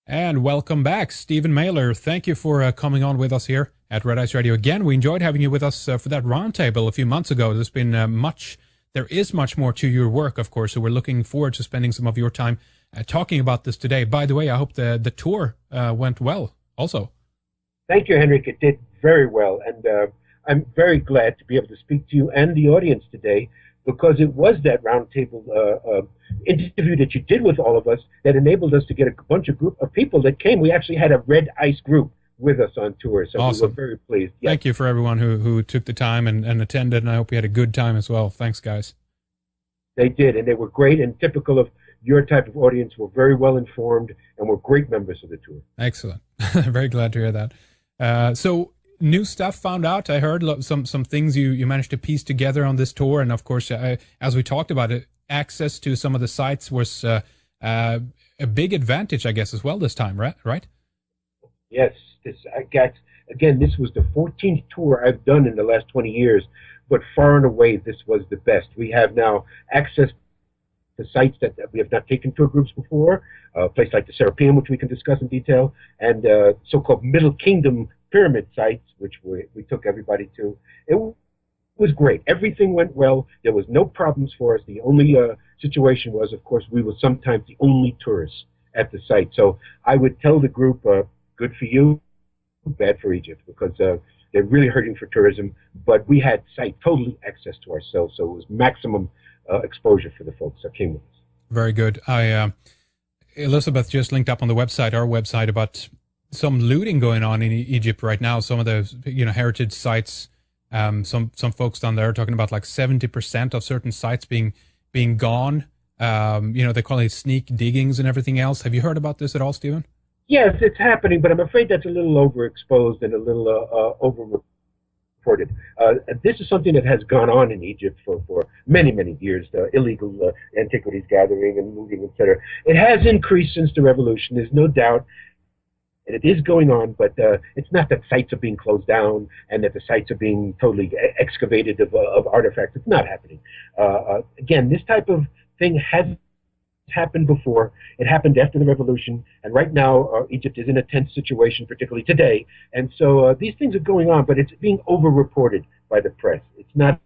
And welcome back, Stephen Mehler. Thank you for coming on with us here at Red Ice Radio again. We enjoyed having you with us for that roundtable a few months ago. There is much more to your work, of course, so we're looking forward to spending some of your time talking about this today. By the way, I hope the tour went well also. Thank you, Henrik. It did very well, and I'm very glad to be able to speak to you and the audience today, because it was that roundtable interview that you did with all of us that enabled us to get a group of people that came. We actually had a Red Ice group with us on tour, so awesome. We were very pleased. Yes. Thank you for everyone who took the time and attended, and I hope you had a good time as well. Thanks, guys. They did, and they were great, and typical of your type of audience, were very well informed and were great members of the tour. Excellent. Very glad to hear that. So new stuff found out. I heard some things you managed to piece together on this tour, and of course, as we talked about it, access to some of the sites was a big advantage, I guess, as well this time, right? Yes. This was the 14th tour I've done in the last 20 years, but far and away this was the best. We have now access to sites that we have not taken tour groups before, a place like the Serapeum, which we can discuss in detail, and so-called Middle Kingdom pyramid sites, which we took everybody to. It was great. Everything went well. There was no problems for us. The only situation was, of course, we were sometimes the only tourists at the site. So I would tell the group, good for you, bad for Egypt, because they're really hurting for tourism. But we had site totally access to ourselves, so it was maximum exposure for the folks that came with us. Very good. Elizabeth just linked up on the website, our website, about some looting going on in Egypt right now. Some of the heritage sites. Some folks down there are talking about like 70% of certain sites being gone. They call it sneak diggings and everything else. Have you heard about this at all, Stephen? Yes, it's happening, but I'm afraid that's a little overexposed and a little overreported. This is something that has gone on in Egypt for many, many years, illegal antiquities gathering and looting, etc. It has increased since the revolution, there's no doubt. And it is going on, but it's not that sites are being closed down and that the sites are being totally excavated of artifacts. It's not happening. Again, this type of thing has happened before. It happened after the revolution, and right now Egypt is in a tense situation, particularly today. And so these things are going on, but it's being over-reported by the press. It's not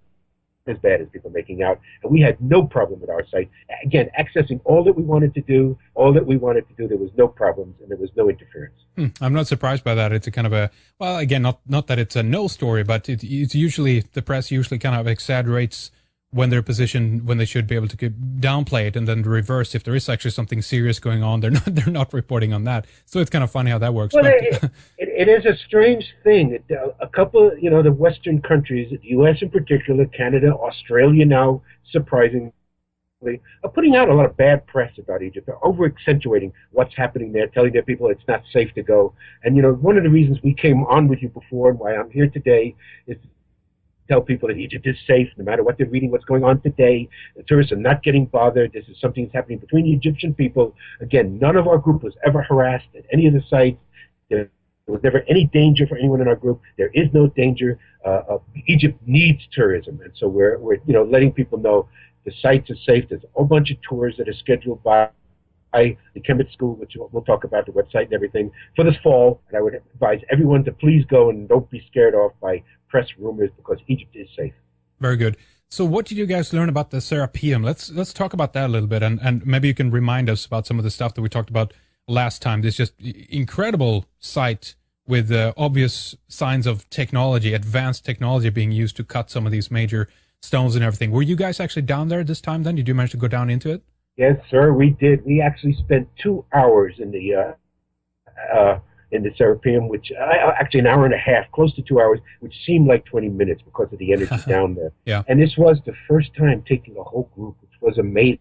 as bad as people are making out, and we had no problem at our site. Again, accessing all that we wanted to do, there was no problems, and there was no interference. I'm not surprised by that. It's a kind of a, well, again, not that it's a no story, but it's usually, the press usually kind of exaggerates when they're positioned, when they should be able to downplay it, and then the reverse, if there is actually something serious going on, they're not reporting on that. So it's kind of funny how that works. Well, it is a strange thing. A couple, the Western countries, the U.S. in particular, Canada, Australia now, surprisingly, are putting out a lot of bad press about Egypt. They're over-accentuating what's happening there, telling their people it's not safe to go. And, one of the reasons we came on with you before and why I'm here today is to tell people that Egypt is safe, no matter what they're reading, what's going on today. The tourists are not getting bothered. This is something that's happening between the Egyptian people. Again, none of our group was ever harassed at any of the sites. There was never any danger for anyone in our group. There is no danger. Egypt needs tourism, and so we're letting people know the sites are safe. There's a whole bunch of tours that are scheduled by the Kemet School, which we'll talk about, the website and everything, for this fall. And I would advise everyone to please go and don't be scared off by press rumors, because Egypt is safe. Very good. So what did you guys learn about the Serapeum? Let's talk about that a little bit, and maybe you can remind us about some of the stuff that we talked about last time. This just incredible site with obvious signs of technology, advanced technology being used to cut some of these major stones and everything. Were you guys actually down there this time then? Did you manage to go down into it? Yes, sir, we did. We actually spent 2 hours in the Serapeum, which actually an hour and a half, close to 2 hours, which seemed like 20 minutes because of the energy down there. Yeah. And this was the first time taking a whole group, which was amazing.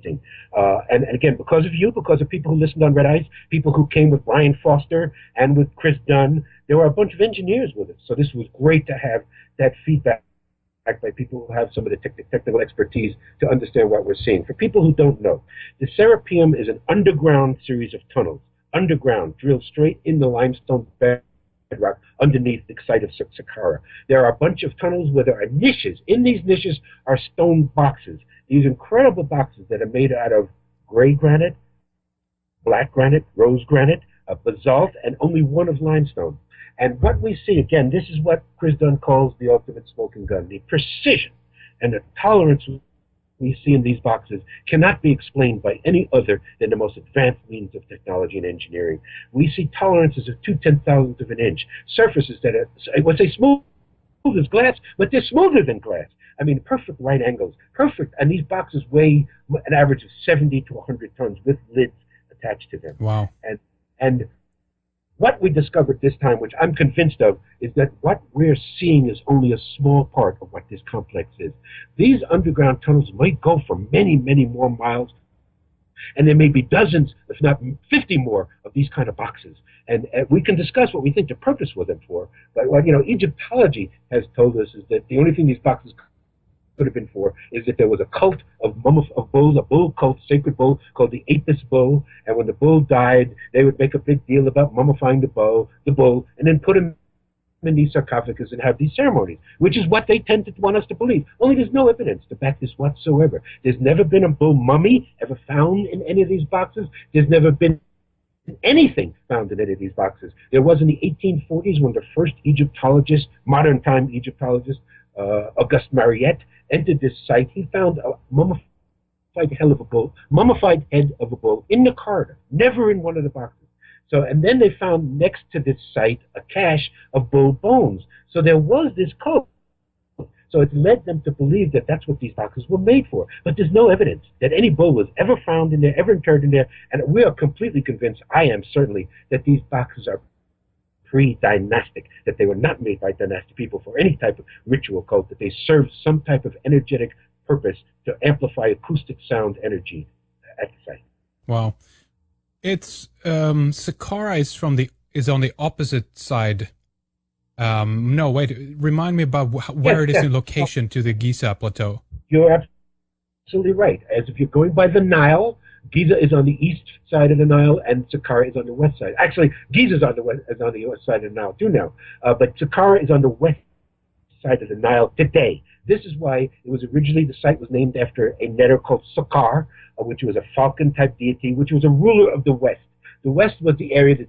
And again, because of you, because of people who listened on Red Ice, people who came with Brian Foster and with Chris Dunn, there were a bunch of engineers with us. So this was great to have that feedback by people who have some of the technical expertise to understand what we're seeing. For people who don't know, the Serapeum is an underground series of tunnels, underground, drilled straight in the limestone bedrock underneath the site of Saqqara. There are a bunch of tunnels where there are niches. In these niches are stone boxes, these incredible boxes that are made out of gray granite, black granite, rose granite, basalt, and only one of limestone. And what we see, again, this is what Chris Dunn calls the ultimate smoking gun. The precision and the tolerance we see in these boxes cannot be explained by any other than the most advanced means of technology and engineering. We see tolerances of 2/10,000th of an inch, surfaces that are, I would say, smooth as glass, but they're smoother than glass. I mean, perfect right angles, perfect. And these boxes weigh an average of 70 to 100 tons with lids attached to them. Wow. And what we discovered this time, which I'm convinced of, is that what we're seeing is only a small part of what this complex is. These underground tunnels might go for many, many more miles, and there may be dozens, if not 50 more, of these kind of boxes. And we can discuss what we think the purpose for them for. But what Egyptology has told us is that the only thing these boxes could have been for is that there was a cult of bulls, a bull cult, sacred bull called the Apis bull, and when the bull died, they would make a big deal about mummifying the bull, and then put him in these sarcophagus and have these ceremonies, which is what they tend to want us to believe. Only there's no evidence to back this whatsoever. There's never been a bull mummy ever found in any of these boxes. There's never been anything found in any of these boxes. There was in the 1840s when the first Egyptologist, modern time Egyptologist, Auguste Mariette, entered this site. He found a mummified head of a bull in the corridor, never in one of the boxes. So, and then they found next to this site a cache of bull bones. So there was this cult. So it led them to believe that that's what these boxes were made for. But there's no evidence that any bull was ever found in there, ever interred in there. And we are completely convinced, I am certainly, that these boxes are pre-dynastic, that they were not made by dynastic people for any type of ritual cult, that they served some type of energetic purpose to amplify acoustic sound energy at the site. Wow. It's Saqqara is on the opposite side. No, wait. Remind me about where it is in location to the Giza Plateau. You're absolutely right. As if you're going by the Nile, Giza is on the east side of the Nile, and Saqqara is on the west side. Actually, Giza is on the west side of the Nile too now, but Saqqara is on the west side of the Nile today. This is why it was originally, the site was named after a netter called Saqqar, which was a falcon-type deity, which was a ruler of the west. The west was the area that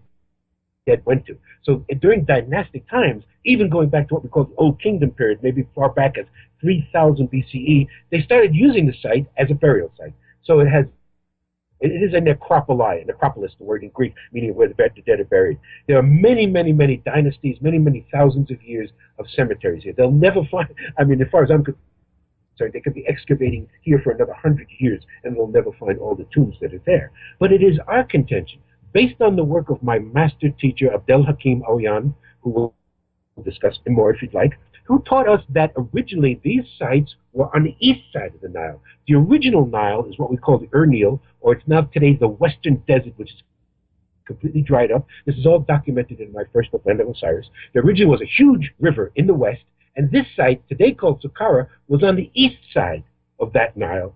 it went to. So during dynastic times, even going back to what we call the Old Kingdom period, maybe far back as 3000 BCE, they started using the site as a burial site. So it is a necropoli, necropolis, the word in Greek, meaning where the dead are buried. There are many, many, many dynasties, many, many thousands of years of cemeteries here. They'll never find, I mean, as far as I'm concerned, they could be excavating here for another 100 years, and they'll never find all the tombs that are there. But it is our contention, based on the work of my master teacher, Abdel Hakim Oyan, who we'll discuss more if you'd like, who taught us that originally these sites were on the east side of the Nile. The original Nile is what we call the Ur-Nile, or it's now today the Western Desert, which is completely dried up. This is all documented in my first book, Land of Osiris. There originally was a huge river in the west, and this site, today called Saqqara, was on the east side of that Nile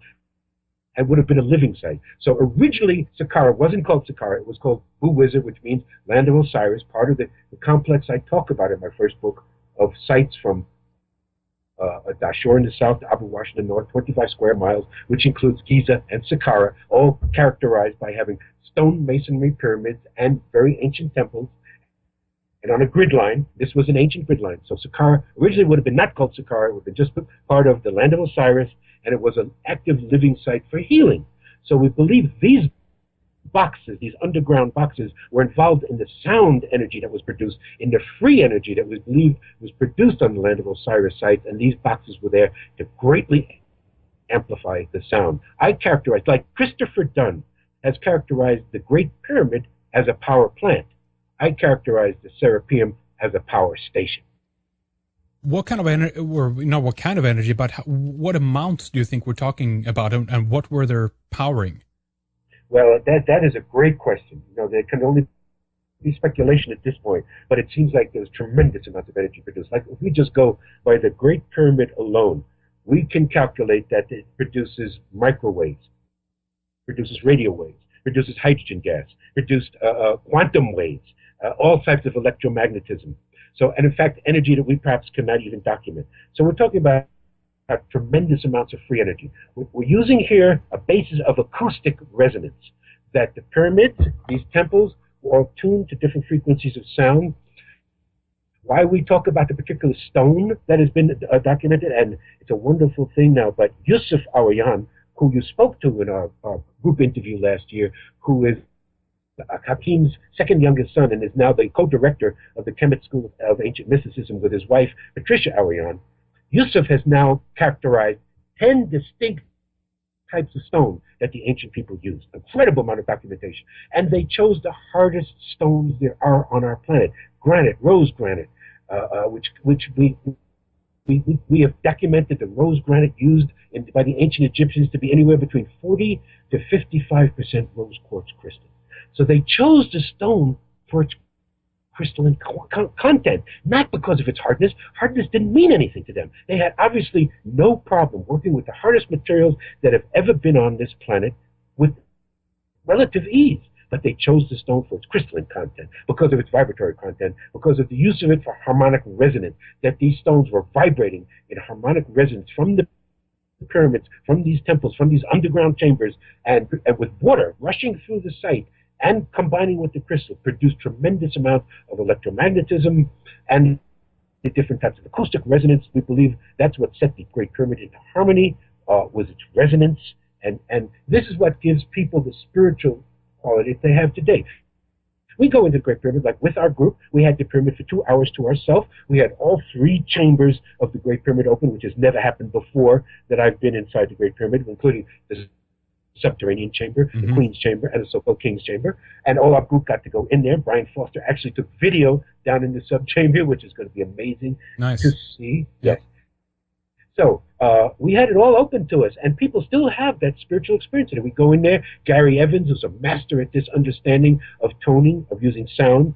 and would have been a living site. So originally, Saqqara wasn't called Saqqara. It was called Bu-Wizard, which means Land of Osiris, part of the complex I talk about in my first book of sites from Dashur in the south to Abu Wash in the north, 25 square miles, which includes Giza and Saqqara, all characterized by having stone masonry pyramids and very ancient temples. And on a grid line, this was an ancient grid line. So Saqqara originally would have been not called Saqqara, it would have been just part of the Land of Osiris, and it was an active living site for healing. So we believe these boxes, these underground boxes, were involved in the sound energy that was produced, in the free energy that was believed was produced on the Land of Osiris sites, and these boxes were there to greatly amplify the sound. I characterize, like Christopher Dunn has characterized the Great Pyramid as a power plant, I characterize the Serapeum as a power station. What kind of energy, or not what kind of energy, but what amounts do you think we're talking about, and what were they powering? Well, that is a great question. You know, there can only be speculation at this point, but it seems like there's tremendous amounts of energy produced. Like if we just go by the Great Pyramid alone, we can calculate that it produces microwaves, produces radio waves, produces hydrogen gas, produced quantum waves, all types of electromagnetism. So, and in fact, energy that we perhaps cannot even document. So we're talking about tremendous amounts of free energy. We're using here a basis of acoustic resonance. that the pyramids, these temples, were all tuned to different frequencies of sound. Why we talk about the particular stone that has been documented, and it's a wonderful thing now, but Yusuf Awayan, who you spoke to in our group interview last year, who is Hakim's second youngest son and is now the co-director of the Kemet School of Ancient Mysticism with his wife, Patricia Awayan. Yusuf has now characterized 10 distinct types of stone that the ancient people used. Incredible amount of documentation. And they chose the hardest stones there are on our planet. Granite, rose granite, which we have documented the rose granite used by the ancient Egyptians to be anywhere between 40 to 55% rose quartz crystal. So they chose the stone for its crystalline content, not because of its hardness. Hardness didn't mean anything to them. They had obviously no problem working with the hardest materials that have ever been on this planet with relative ease. But they chose the stone for its crystalline content, because of its vibratory content, because of the use of it for harmonic resonance, that these stones were vibrating in harmonic resonance from the pyramids, from these temples, from these underground chambers, and with water rushing through the site and combining with the crystal, produced tremendous amounts of electromagnetism and the different types of acoustic resonance. We believe that's what set the Great Pyramid into harmony, was its resonance, and this is what gives people the spiritual quality they have today. We go into the Great Pyramid, like with our group, we had the pyramid for 2 hours to ourselves. We had all 3 chambers of the Great Pyramid open, which has never happened before that I've been inside the Great Pyramid, including the subterranean chamber, the Queen's chamber, and the so-called King's chamber. And all our group got to go in there. Brian Foster actually took video down in the sub-chamber, which is going to be amazing to see. Yes. So we had it all open to us, and people still have that spiritual experience. And we go in there. Gary Evans, who's a master at this understanding of toning, of using sound,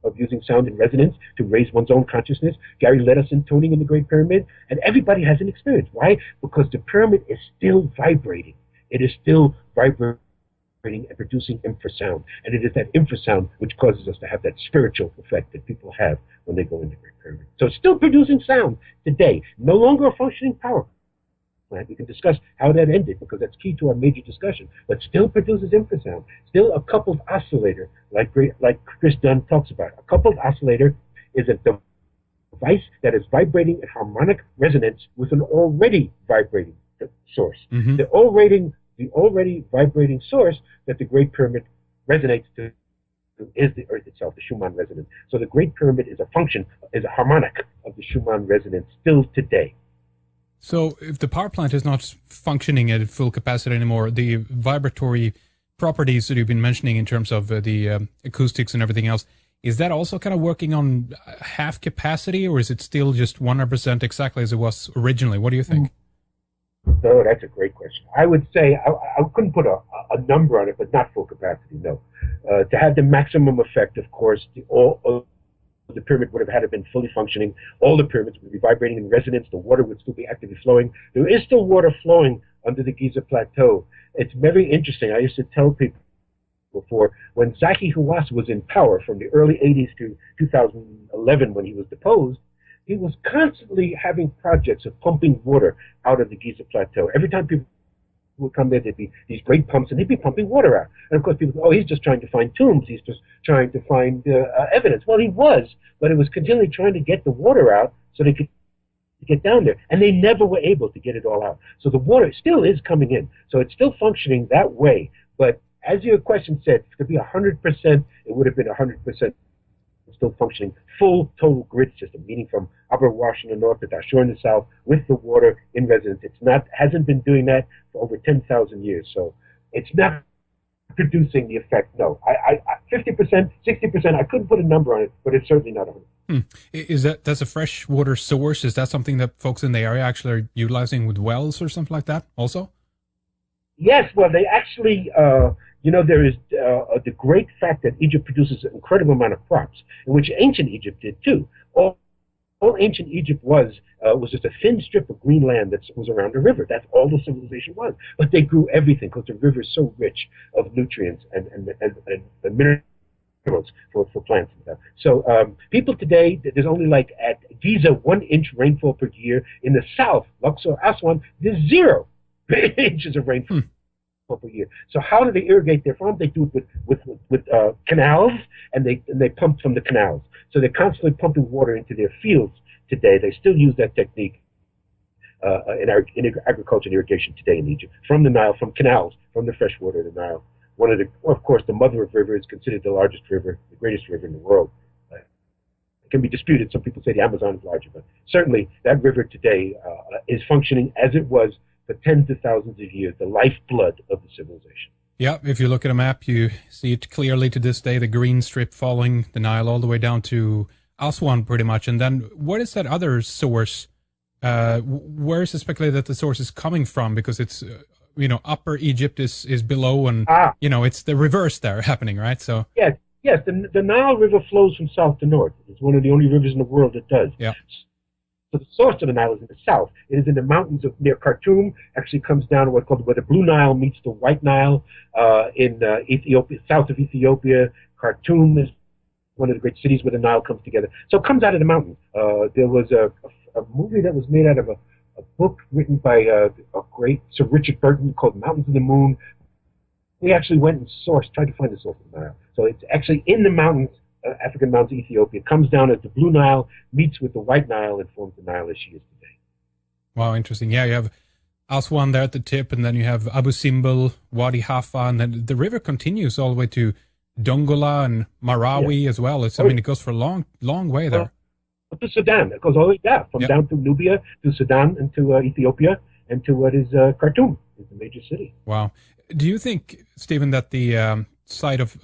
of using sound and resonance to raise one's own consciousness. Gary led us in toning in the Great Pyramid, and everybody has an experience. Why? Because the pyramid is still vibrating. It is still vibrating and producing infrasound, and it is that infrasound which causes us to have that spiritual effect that people have when they go into the Great Pyramid. So it's still producing sound today, no longer a functioning power plant. We can discuss how that ended, because that's key to our major discussion, but still produces infrasound, still a coupled oscillator, like Chris Dunn talks about. A coupled oscillator is a device that is vibrating in harmonic resonance with an already vibrating source. The already vibrating source that the Great Pyramid resonates to is the Earth itself, the Schumann resonance. So the Great Pyramid is a harmonic of the Schumann resonance still today. So if the power plant is not functioning at full capacity anymore, the vibratory properties that you've been mentioning in terms of the acoustics and everything else, is that also kind of working on half capacity, or is it still just 100% exactly as it was originally? What do you think? No, that's a great question. I would say I couldn't put a number on it, but not full capacity, no. To have the maximum effect, of course, the pyramid would have had to been fully functioning. All the pyramids would be vibrating in resonance. The water would still be actively flowing. There is still water flowing under the Giza Plateau. It's very interesting. I used to tell people before, when Zaki Hawass was in power from the early 80s to 2011 when he was deposed, he was constantly having projects of pumping water out of the Giza Plateau. Every time people would come there, there'd be these great pumps, and he'd be pumping water out. And of course, people go, oh, he's just trying to find tombs. He's just trying to find evidence. Well, he was, but it was continually trying to get the water out so they could get down there. And they never were able to get it all out. So the water still is coming in. So it's still functioning that way. But as your question said, it could be 100%. It would have been 100% still functioning, full total grid system, meaning from Upper Wash in the north to Dashur in the south, with the water in residence. Hasn't been doing that for over 10,000 years. So it's not producing the effect. No, 50%, 60%. I couldn't put a number on it, but it's certainly not 100. That's a fresh water source? Is that something that folks in the area actually are utilizing with wells or something like that also? Yes, well, they actually, there is the great fact that Egypt produces an incredible amount of crops, in which ancient Egypt did too. All ancient Egypt was just a thin strip of green land that was around a river. That's all the civilization was. But they grew everything because the river is so rich of nutrients and minerals for plants and stuff. So people today, there's only like at Giza 1 inch rainfall per year. In the south, Luxor, Aswan, there's 0 inches of rainfall. pump a year. So how do they irrigate their farm? They do it with canals, and they pump from the canals. So they're constantly pumping water into their fields today. They still use that technique in agriculture and irrigation today in Egypt, from the Nile, from canals, from the freshwater of the Nile. Of course, the mother of rivers, considered the largest river, the greatest river in the world. It can be disputed. Some people say the Amazon is larger, but certainly that river today is functioning as it was for tens of thousands of years, the lifeblood of the civilization. Yeah, if you look at a map, you see it clearly to this day, the green strip following the Nile all the way down to Aswan, pretty much. And then what is that other source? Where is it speculated that the source is coming from? Because it's, Upper Egypt is below, and, it's the reverse there happening, right? So yes, the Nile River flows from south to north. It's one of the only rivers in the world that does. Yeah. So the source of the Nile is in the south. It is in the mountains near Khartoum. Actually comes down to what's called where the Blue Nile meets the White Nile in Ethiopia, south of Ethiopia. Khartoum is one of the great cities where the Nile comes together. So it comes out of the mountain. There was a movie that was made out of a book written by a great Sir Richard Burton called Mountains of the Moon. We actually went and tried to find the source of the Nile. So it's actually in the mountains, African mountains, Ethiopia. It comes down as the Blue Nile, meets with the White Nile, and forms the Nile as she is today. Wow, interesting. Yeah, you have Aswan there at the tip, and then you have Abu Simbel, Wadi Hafa, and then the river continues all the way to Dongola and Marawi as well. It goes for a long way there. To Sudan. It goes all the way down, down to Nubia, to Sudan, and to Ethiopia, and to what is Khartoum, is the major city. Wow. Do you think, Stephen, that the site of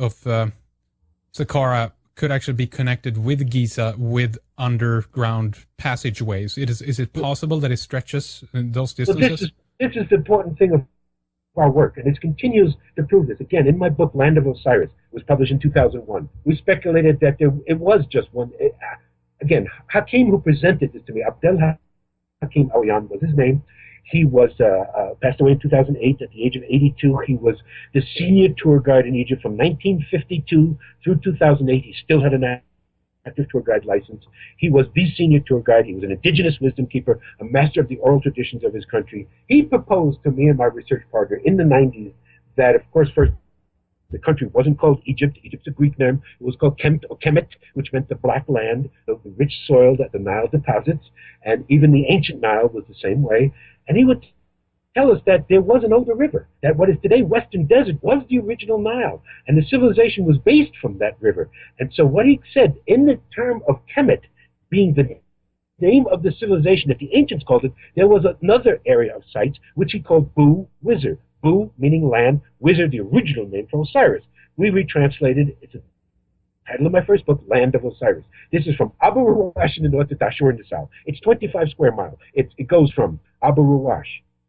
Saqqara could actually be connected with Giza with underground passageways? Is it possible that it stretches in those distances? Well, this is the important thing of our work, and it continues to prove this. Again, in my book, Land of Osiris, it was published in 2001. We speculated that it was just one. Again, Hakim, who presented this to me, Abdel Hakim Aoyan was his name. He was passed away in 2008 at the age of 82. He was the senior tour guide in Egypt from 1952 through 2008. He still had an active tour guide license. He was the senior tour guide. He was an indigenous wisdom keeper, a master of the oral traditions of his country. He proposed to me and my research partner in the 90s that, of course, first, the country wasn't called Egypt. Egypt's a Greek name. It was called Kemet, or Kemet, which meant the black land, the rich soil that the Nile deposits. And even the ancient Nile was the same way. And he would tell us that there was an older river, that what is today Western Desert was the original Nile. And the civilization was based from that river. And so what he said, in the term of Kemet being the name of the civilization that the ancients called it, there was another area of sites which he called Bu Wizard. Bu meaning land, Wizard the original name for Osiris. We retranslated, it's a title of my first book, Land of Osiris. This is from Abu Ruwash in the north to Dashur in the south. It's 25 square miles. It goes from Abu Ruwash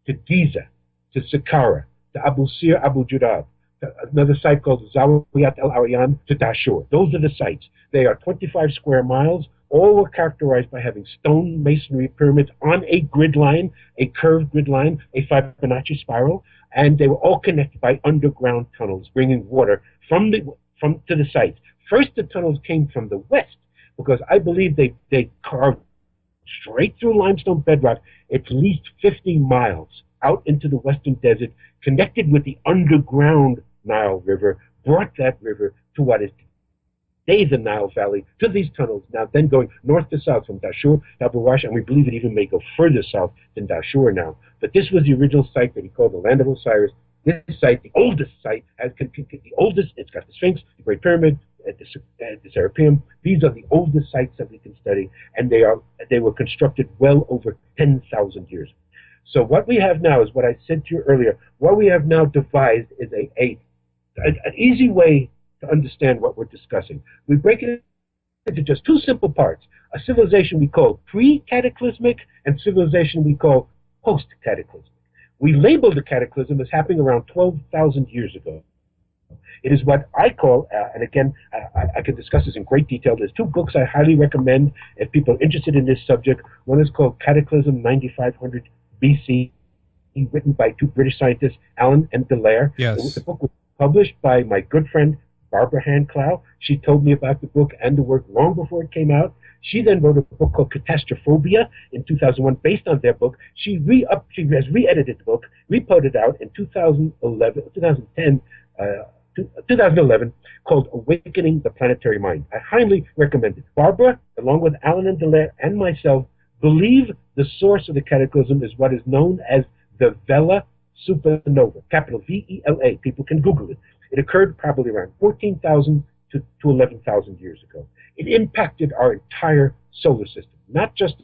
to Giza, to Saqqara, to Abu Sir, Abu Judab, to another site called Zawiyat al-Aryan, to Dashur. Those are the sites. They are 25 square miles. All were characterized by having stone masonry pyramids on a grid line, a curved grid line, a Fibonacci spiral, and they were all connected by underground tunnels, bringing water to the sites. First, the tunnels came from the west, because I believe they carved straight through limestone bedrock at least 50 miles out into the western desert, connected with the underground Nile River, brought that river to what is today the Nile Valley, to these tunnels, now then going north to south from Dashur to Abu Ruwash, and we believe it even may go further south than Dashur now. But this was the original site that he called the Land of Osiris. This site, the oldest site, it's got the Sphinx, the Great Pyramid, the Serapeum. These are the oldest sites that we can study, and they were constructed well over 10,000 years. So what we have now is what I said to you earlier. What we have now devised is an easy way to understand what we're discussing. We break it into just two simple parts: a civilization we call pre-cataclysmic and civilization we call post-cataclysmic. We label the cataclysm as happening around 12,000 years ago. It is what I call, and again, I can discuss this in great detail. There's two books I highly recommend if people are interested in this subject. One is called Cataclysm 9500 BC, written by two British scientists, Allen and Dallaire. Yes. The book was published by my good friend, Barbara Handclough. She told me about the book and the work long before it came out. She then wrote a book called Catastrophobia in 2001, based on their book. She has re-edited the book, re-put it out in 2011, called Awakening the Planetary Mind. I highly recommend it. Barbara, along with Alan and Dallaire and myself, believe the source of the cataclysm is what is known as the Vela supernova, capital V-E-L-A. People can Google it. It occurred probably around 14,000 to 11,000 years ago. It impacted our entire solar system, not just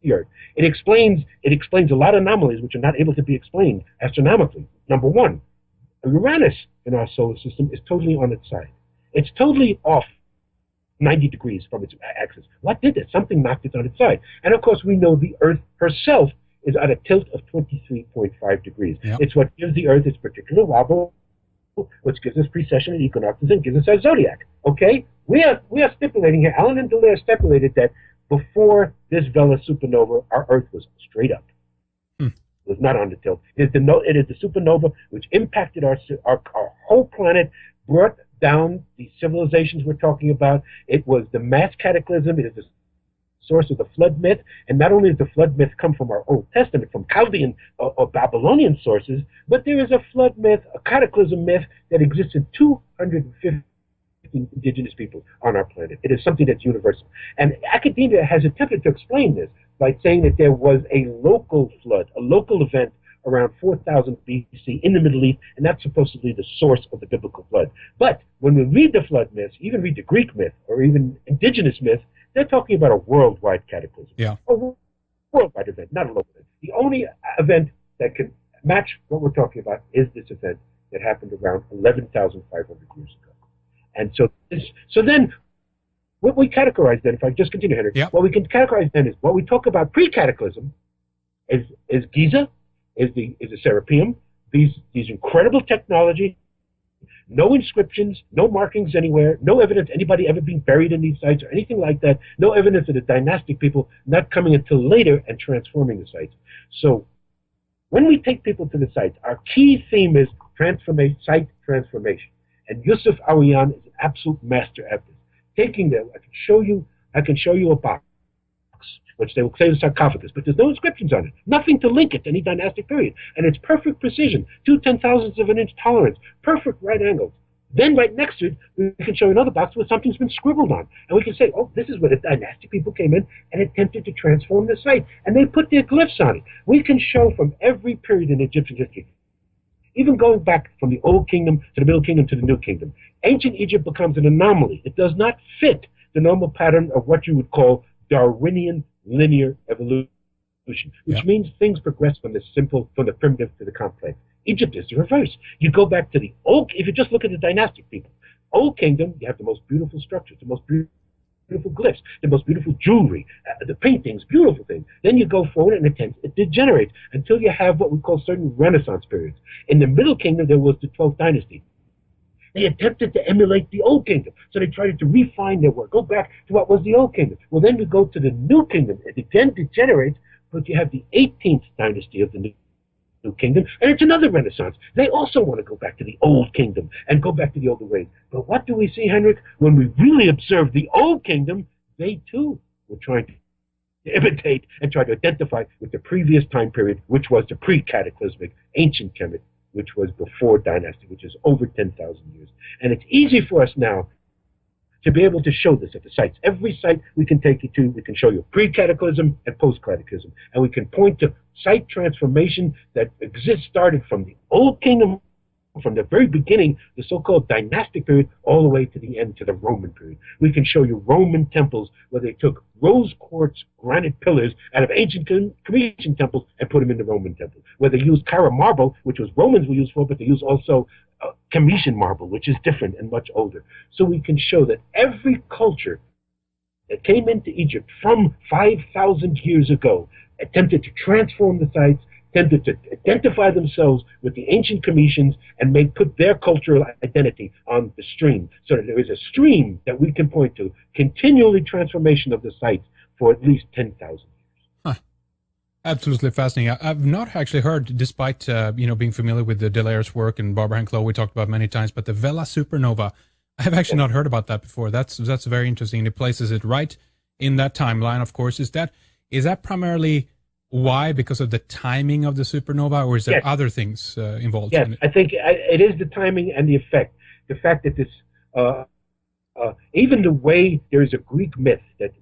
the Earth. It explains a lot of anomalies which are not able to be explained astronomically. Number one, Uranus in our solar system is totally on its side. It's totally off 90 degrees from its axis. What did it? Something knocked it on its side. And of course, we know the Earth herself is at a tilt of 23.5 degrees. Yep. It's what gives the Earth its particular wobble, which gives us precession and equinoxes and gives us our zodiac. Okay? We are stipulating here, Alan and Dallaire stipulated that before this Vela supernova, our Earth was straight up. It was not on the tilt. It is the supernova which impacted our whole planet, brought down the civilizations we're talking about. It was the mass cataclysm. It is the source of the flood myth. And not only does the flood myth come from our Old Testament, from Chaldean or Babylonian sources, but there is a flood myth, a cataclysm myth that exists in 250 indigenous people on our planet. It is something that's universal. And academia has attempted to explain this by saying that there was a local flood, a local event around 4000 BC in the Middle East, and that's supposedly the source of the biblical flood. But when we read the flood myths, even read the Greek myth or even indigenous myth, they're talking about a worldwide cataclysm. Yeah. A worldwide event, not a local event. The only event that can match what we're talking about is this event that happened around 11,500 years ago. And so then what we categorize then, if I just continue, Henry, what we can categorize then is what we talk about pre-cataclysm is Giza, is the Serapeum, these incredible technology, no inscriptions, no markings anywhere, no evidence anybody ever being buried in these sites or anything like that, no evidence of the dynastic people not coming until later and transforming the sites. So when we take people to the sites, our key theme is site transformation. And Yusuf Awiyan is an absolute master at this. Taking them, I can show you a box, which they will say is sarcophagus, but there's no inscriptions on it, nothing to link it to any dynastic period, and it's perfect precision, 2/10,000ths of an inch tolerance, perfect right angles. Then right next to it, we can show you another box where something's been scribbled on, and we can say, oh, this is where the dynastic people came in and attempted to transform the site, and they put their glyphs on it. We can show from every period in Egyptian history, even going back from the Old Kingdom to the Middle Kingdom to the New Kingdom. Ancient Egypt becomes an anomaly. It does not fit the normal pattern of what you would call Darwinian linear evolution, which means things progress from the primitive to the complex. Egypt is the reverse. You go back to if you just look at the dynastic people, Old Kingdom, you have the most beautiful structures, the most beautiful glyphs, the most beautiful jewelry, the paintings, beautiful things. Then you go forward and it degenerates until you have what we call certain Renaissance periods. In the Middle Kingdom, there was the 12th dynasty. They attempted to emulate the Old Kingdom, so they tried to refine their work, go back to what was the Old Kingdom. Well, then we go to the New Kingdom. It then degenerates, but you have the 18th dynasty of the New Kingdom, and it's another Renaissance. They also want to go back to the Old Kingdom and go back to the older ways. But what do we see, Henrik? When we really observe the Old Kingdom, they too were trying to imitate and try to identify with the previous time period, which was the pre-cataclysmic ancient Kemet, which was before dynasty, which is over 10,000 years. And it's easy for us now to be able to show this at the sites. Every site we can take you to, we can show you pre-cataclysm and post-cataclysm. And we can point to site transformation that started from the Old Kingdom, from the very beginning, the so-called dynastic period, all the way to the end, to the Roman period. We can show you Roman temples where they took rose quartz granite pillars out of ancient Comitian temples and put them in the Roman temple, where they used Carrara marble, which was Romans were used for, but they used also Comitian marble, which is different and much older. So we can show that every culture that came into Egypt from 5,000 years ago attempted to transform the sites, attempted to identify themselves with the ancient Comitians and put their cultural identity on the stream, so that there is a stream that we can point to, continually transformation of the sites for at least 10,000 years. Absolutely fascinating. I've not actually heard, despite being familiar with the Dallaire's work and Barbara and Chloe we talked about many times, but the Vela supernova, I have actually not heard about that before. That's very interesting. It places it right in that timeline, of course. Is that primarily why, because of the timing of the supernova, or is there Yes. other things involved? Yes, in it? I think it is the timing and the effect. The fact that this, even the way there is a Greek myth that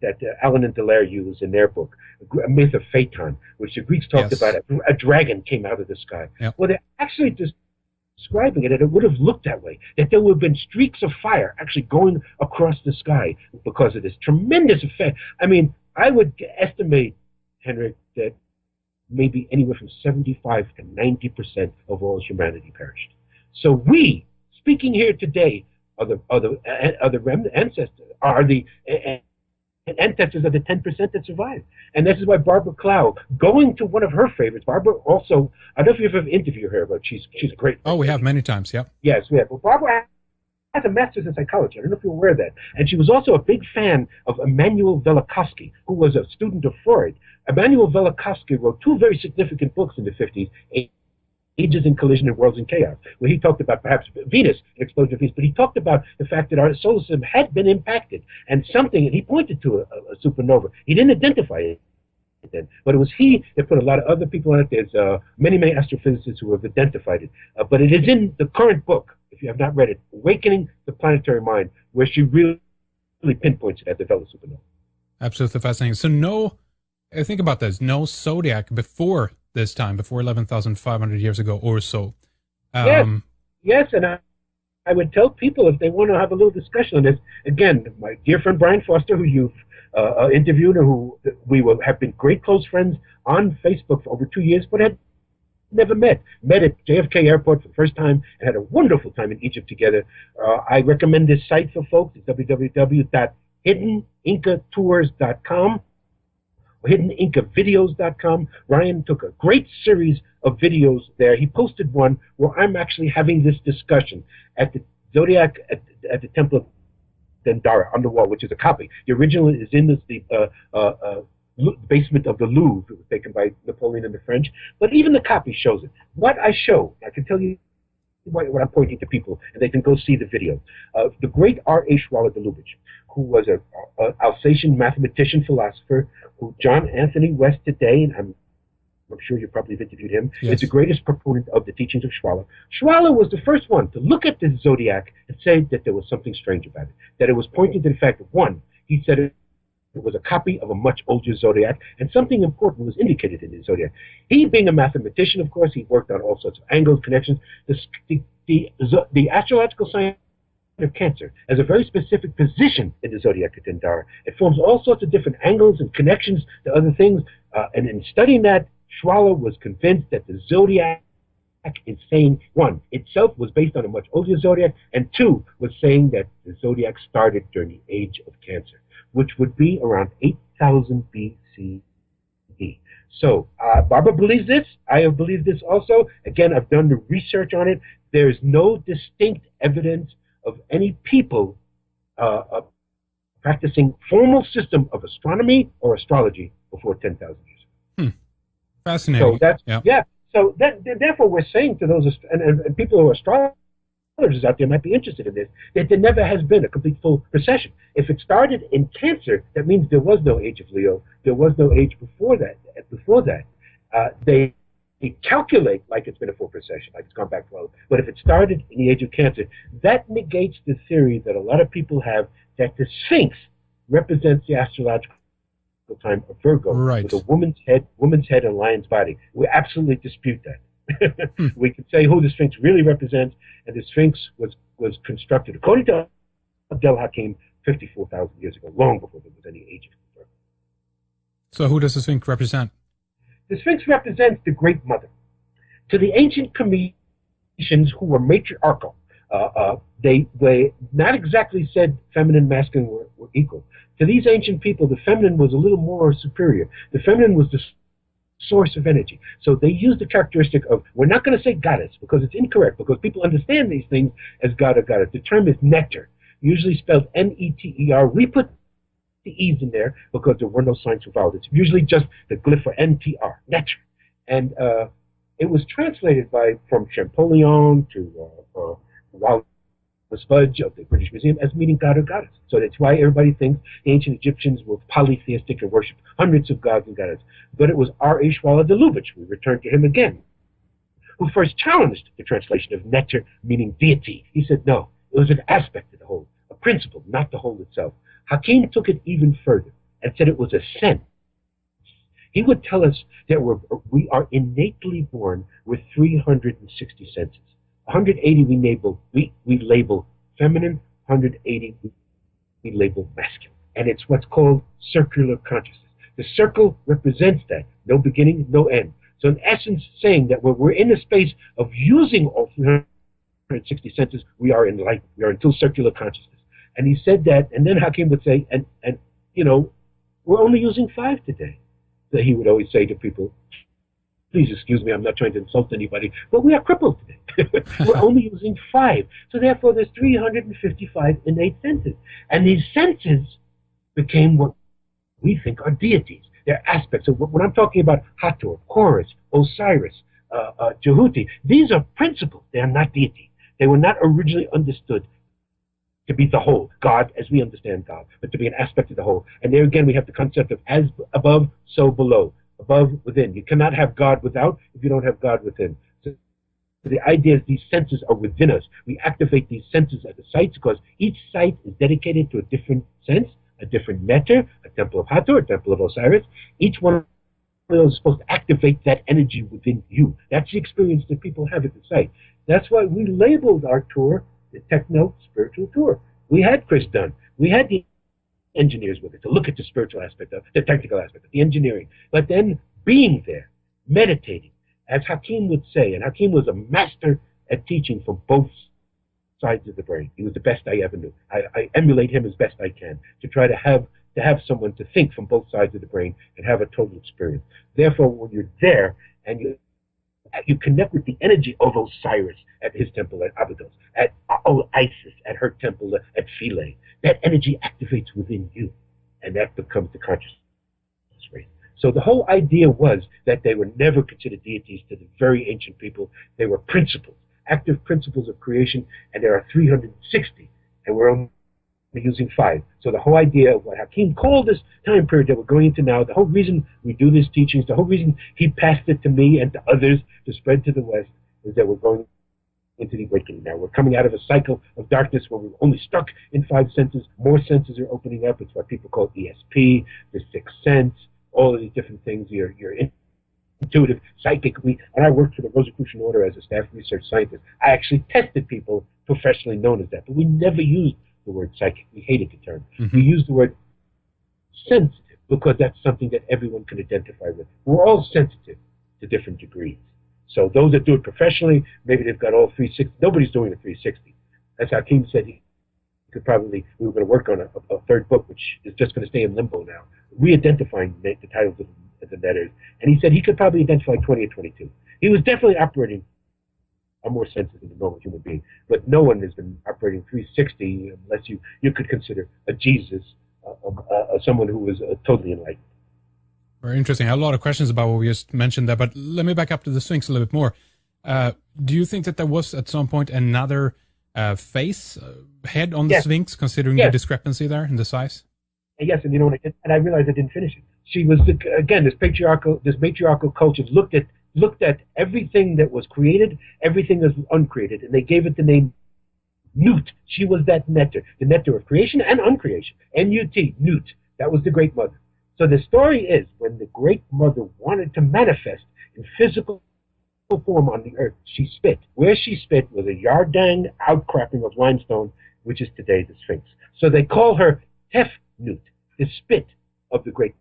Allen and Dallaire use in their book, a myth of Phaeton, which the Greeks talked Yes. about. A dragon came out of the sky. Yep. Well, they're actually describing it, and it would have looked that way, that there would have been streaks of fire actually going across the sky because of this tremendous effect. I mean, I would estimate, Henrik, that maybe anywhere from 75 to 90% of all humanity perished. So we, speaking here today, are the ancestors of the 10% that survived. And this is why Barbara Clow, going to one of her favorites, Barbara also, I don't know if you've ever interviewed her, but she's a great. Oh, we have many times, yeah. Yes, we have. Well, Barbara has a master's in psychology. I don't know if you're aware of that. And she was also a big fan of Immanuel Velikovsky, who was a student of Freud. Immanuel Velikovsky wrote two very significant books in the 50s, Ages in Collision and Worlds in Chaos, where he talked about perhaps Venus, an explosion of Venus, but he talked about the fact that our solar system had been impacted, and he pointed to a supernova. He didn't identify it then, but it was he that put a lot of other people on it. There's many astrophysicists who have identified it, but it is in the current book, if you have not read it, Awakening the Planetary Mind, where she really pinpoints it as the Vela supernova. Absolutely fascinating. So think about this, no zodiac before this time, before 11,500 years ago or so. Yes, and I would tell people, if they want to have a little discussion on this, again, my dear friend Brian Foster, who you've interviewed and who have been great close friends on Facebook for over 2 years, but had never met at JFK Airport for the first time and had a wonderful time in Egypt together. I recommend this site for folks. It's www.hiddenincatours.com. hiddenincavavideos.com. Ryan took a great series of videos there. He posted one where I'm actually having this discussion at the Zodiac at the Temple of Dendara on the wall, which is a copy. The original is in the basement of the Louvre. It was taken by Napoleon and the French, but even the copy shows it. What I show, I can tell you what I'm pointing to people, and they can go see the video. The great R.A. Schwaller-de-Lubitsch, who was an Alsatian mathematician, philosopher, who John Anthony West today, and I'm sure you probably have interviewed him, yes, is the greatest proponent of the teachings of Schwaller. Schwaller was the first one to look at the zodiac and say that there was something strange about it, that it was pointing to the fact that, one, he said it was a copy of a much older zodiac, and something important was indicated in the zodiac. He, being a mathematician, of course, he worked on all sorts of angles, connections. The astrological science of Cancer has a very specific position in the zodiac of Dendara. It forms all sorts of different angles and connections to other things, and in studying that, Schwaller was convinced that the zodiac is saying, one, itself was based on a much older zodiac, and two, was saying that the zodiac started during the age of Cancer, which would be around 8,000 BCE. So Barbara believes this. I have believed this also. Again, I've done the research on it. There's no distinct evidence of any people practicing formal system of astronomy or astrology before 10,000 years. Fascinating. So that's, yeah. So therefore, we're saying to those, and people who are astrologers out there might be interested in this, that there never has been a complete full precession. If it started in Cancer, that means there was no age of Leo. There was no age before that. They calculate like it's been a full precession, like it's gone back 12. But if it started in the age of Cancer, that negates the theory that a lot of people have that the Sphinx represents the astrological time of Virgo, right, with a woman's head and a lion's body. We absolutely dispute that. We can say who the Sphinx really represents, and the Sphinx was constructed, according to Abdel Hakim, 54,000 years ago, long before there was any age of Virgo. So who does the Sphinx represent? The Sphinx represents the Great Mother. To the ancient Cometians, who were matriarchal, they not exactly said feminine and masculine were equal. To these ancient people, the feminine was a little more superior. The feminine was the source of energy. So they used the characteristic of, we're not going to say goddess, because it's incorrect, because people understand these things as god or goddess. The term is nectar, usually spelled N-E-T-E-R. We put the E's in there because there were no signs for vowels. It's usually just the glyph for N-T-R, nectar. And it was translated from Champollion to Fudge of the British Museum as meaning god or goddess. So that's why everybody thinks the ancient Egyptians were polytheistic and worshipped hundreds of gods and goddesses. But it was R.A. Schwaller de Lubitsch, we return to him again, who first challenged the translation of neter meaning deity. He said, no, it was an aspect of the whole, a principle, not the whole itself. Hakim took it even further and said it was a sense. He would tell us that we are innately born with 360 senses. 180 we label feminine, 180 we label masculine. And it's what's called circular consciousness. The circle represents that. No beginning, no end. So in essence, saying that when we're in a space of using all 360 senses, we are enlightened. We are in circular consciousness. And he said that, and then Hakim would say, and you know, we're only using 5 today. So he would always say to people, please excuse me, I'm not trying to insult anybody, but we are crippled today. We're only using 5. So therefore, there's 355 innate senses. And these senses became what we think are deities. They're aspects of when I'm talking about Hathor, Horus, Osiris, Jehuti, these are principles. They are not deities. They were not originally understood to be the whole, God as we understand God, but to be an aspect of the whole. And there again, we have the concept of as above, so below. Above, within. You cannot have God without if you don't have God within. So the idea is these senses are within us. We activate these senses at the sites because each site is dedicated to a different sense, a different meter, a temple of Hathor, a temple of Osiris. Each one of those is supposed to activate that energy within you. That's the experience that people have at the site. That's why we labeled our tour the Techno Spiritual Tour. We had Chris Dunn. We had the engineers with it to look at the spiritual aspect of the technical aspect of the engineering, but then being there, meditating, as Hakim would say, and Hakim was a master at teaching from both sides of the brain. He was the best I ever knew. I emulate him as best I can to try to have someone to think from both sides of the brain and have a total experience. Therefore, when you're there and you connect with the energy of Osiris at his temple at Abydos, at Isis at her temple at Philae. That energy activates within you, and that becomes the consciousness race. So the whole idea was that they were never considered deities to the very ancient people. They were principles, active principles of creation, and there are 360, and we're only using 5. So the whole idea of what Hakim called this time period that we're going into now, the whole reason we do these teachings, the whole reason he passed it to me and to others to spread to the West, is that we're going into the awakening now. We're coming out of a cycle of darkness where we're only stuck in 5 senses. More senses are opening up. It's what people call ESP, the sixth sense, all of these different things. You're intuitive, psychic. And I worked for the Rosicrucian Order as a staff research scientist. I actually tested people professionally known as that, but we never used the word psychic. We hated the term. We used the word sensitive because that's something that everyone can identify with. We're all sensitive to different degrees. So those that do it professionally, maybe they've got all 360. Nobody's doing a 360. As Hakim said, we were going to work on a third book, which is just going to stay in limbo now, re-identifying the titles of the letters. And he said he could probably identify 20 or 22. He was definitely operating on more senses than a normal human being. But no one has been operating 360 unless you could consider a Jesus, someone who was totally enlightened. Very interesting. I have a lot of questions about what we just mentioned there, but let me back up to the Sphinx a little bit more. Do you think that there was at some point another head on the Sphinx, considering the discrepancy there in the size? Yes, and you know what I did? And I realized I didn't finish it. She was, again, this matriarchal culture looked at everything that was created, everything that was uncreated, and they gave it the name Nut. She was that neter, the neter of creation and uncreation. N-U-T, Nut. That was the Great Mother. So the story is, when the Great Mother wanted to manifest in physical form on the earth, she spit. Where she spit was a Yardang outcropping of limestone, which is today the Sphinx. So they call her Tef-Nut, the spit of the Great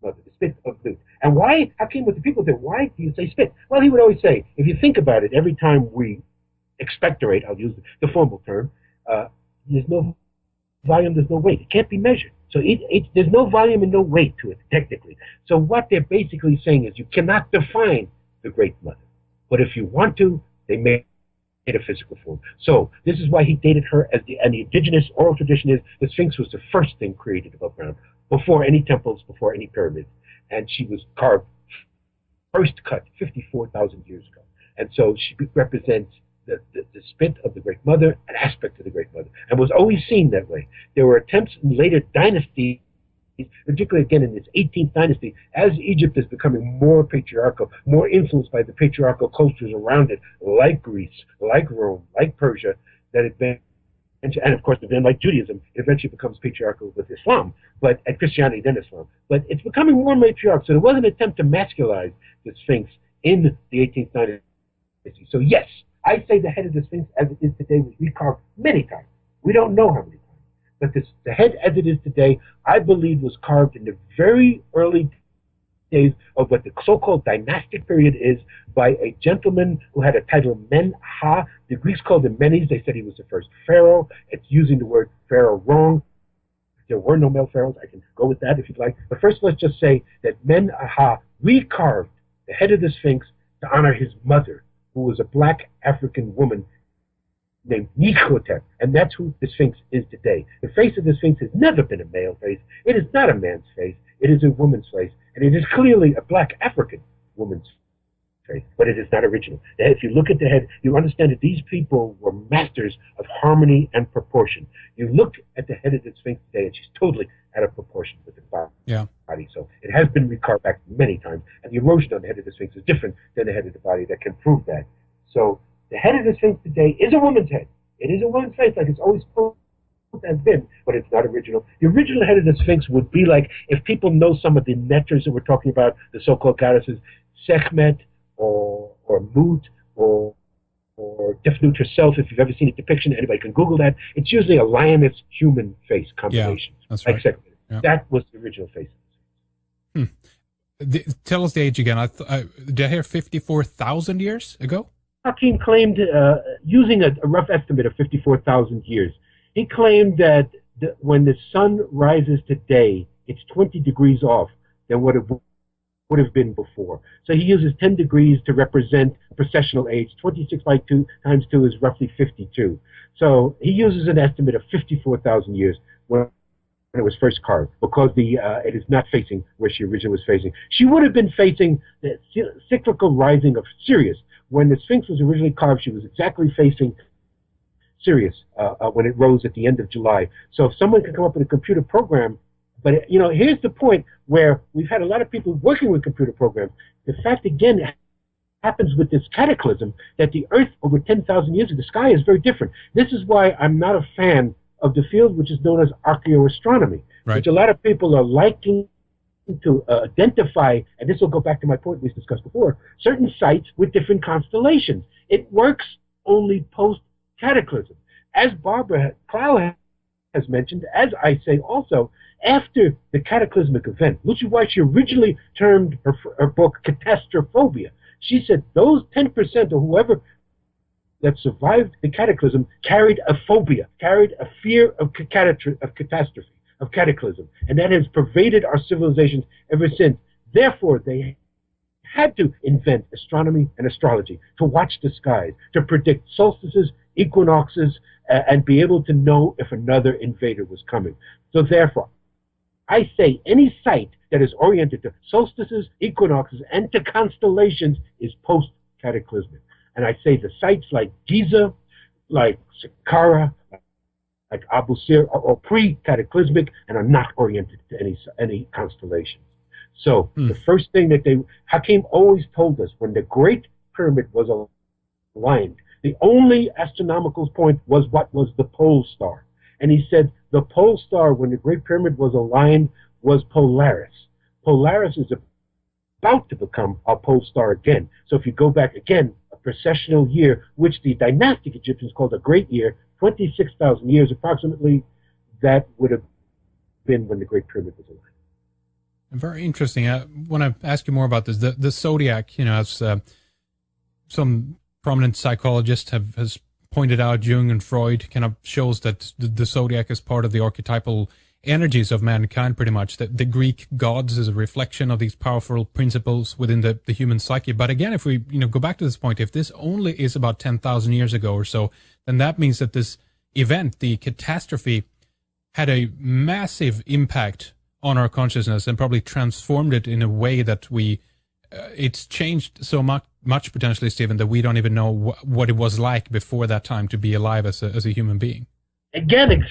Mother, the spit of Nut. And why, Hakim, with the people say, why do you say spit? Well, he would always say, if you think about it, every time we expectorate, I'll use the formal term, there's no volume, there's no weight. It can't be measured. So there's no volume and no weight to it, technically. So what they're basically saying is you cannot define the Great Mother. But if you want to, they made a physical form. So this is why he dated her as and the indigenous oral tradition is the Sphinx was the first thing created above ground, before any temples, before any pyramids. And she was carved, first cut 54,000 years ago. And so she represents the spit of the Great Mother, an aspect of the Great Mother, and was always seen that way. There were attempts in later dynasties, particularly again in this 18th dynasty, as Egypt is becoming more patriarchal, more influenced by the patriarchal cultures around it, like Greece, like Rome, like Persia, that it been, and of course then like Judaism, it eventually becomes patriarchal with Islam, and Christianity then Islam. But it's becoming more matriarchal. So there was an attempt to masculize the Sphinx in the 18th dynasty. So yes, I say the head of the Sphinx as it is today was recarved many times. We don't know how many times. But the head as it is today, I believe, was carved in the very early days of what the so-called dynastic period is by a gentleman who had a title Men-Ha. The Greeks called him Menes. They said he was the first pharaoh. It's using the word pharaoh wrong. There were no male pharaohs. I can go with that if you'd like. But first, let's just say that Men-Ha recarved the head of the Sphinx to honor his mother, who was a black African woman named Nikhotep, and that's who the Sphinx is today. The face of the Sphinx has never been a male face. It is not a man's face. It is a woman's face, and it is clearly a black African woman's face, but it is not original. If you look at the head, you understand that these people were masters of harmony and proportion. You look at the head of the Sphinx today, and she's totally out of proportion with the body. Yeah. So it has been recarved back many times, and the erosion on the head of the Sphinx is different than the head of the body that can prove that. So the head of the Sphinx today is a woman's head. It is a woman's face like it's always supposed to have been, but it's not original. The original head of the Sphinx would be like, if people know some of the Neters that we're talking about, the so-called goddesses, Sekhmet or Mut or Defnut herself, if you've ever seen a depiction, anybody can Google that. It's usually a lioness human face combination. Yeah, that's right. Like Sekhmet. Yeah. That was the original face. Tell us the age again. Did I hear 54,000 years ago? Hakim claimed, using a rough estimate of 54,000 years, he claimed that when the sun rises today, it's 20 degrees off than what it would have been before. So he uses 10 degrees to represent precessional age. 26 by 2 times 2 is roughly 52. So he uses an estimate of 54,000 years when it was first carved, because it is not facing where she originally was facing. She would have been facing the cyclical rising of Sirius. When the Sphinx was originally carved, she was exactly facing Sirius when it rose at the end of July. So if someone can come up with a computer program, but here's the point where we've had a lot of people working with computer programs. The fact, again, happens with this cataclysm that the Earth over 10,000 years ago, the sky is very different. This is why I'm not a fan of the field which is known as archaeoastronomy, right, which a lot of people are liking to identify, and this will go back to my point we discussed before, certain sites with different constellations. It works only post-cataclysm. As Barbara Clow has mentioned, as I say also, after the cataclysmic event, which is why she originally termed her book Catastrophobia. She said those 10% or whoever that survived the cataclysm carried a phobia, carried a fear of catastrophe, of cataclysm, and that has pervaded our civilizations ever since. Therefore, they had to invent astronomy and astrology to watch the skies, to predict solstices, equinoxes, and be able to know if another invader was coming. So therefore, I say any site that is oriented to solstices, equinoxes, and to constellations is post-cataclysmic. And I say the sites like Giza, like Saqqara, like Abu Sir are pre-cataclysmic and are not oriented to any constellations. So the first thing that Hakim always told us, when the Great Pyramid was aligned, the only astronomical point was what was the pole star. And he said the pole star, when the Great Pyramid was aligned, was Polaris. Polaris is about to become our pole star again. So if you go back again, a precessional year, which the dynastic Egyptians called a great year, 26,000 years approximately, that would have been when the Great Pyramid was aligned. Very interesting. I want to ask you more about this. The zodiac, as some prominent psychologists has pointed out, Jung and Freud kind of shows that the zodiac is part of the archetypal energies of mankind, pretty much. That the Greek gods is a reflection of these powerful principles within the human psyche. But again, if we go back to this point, if this only is about 10,000 years ago or so, then that means that this event, the catastrophe, had a massive impact on our consciousness and probably transformed it in a way that it's changed so much potentially, Stephen, that we don't even know what it was like before that time to be alive as a human being. Again,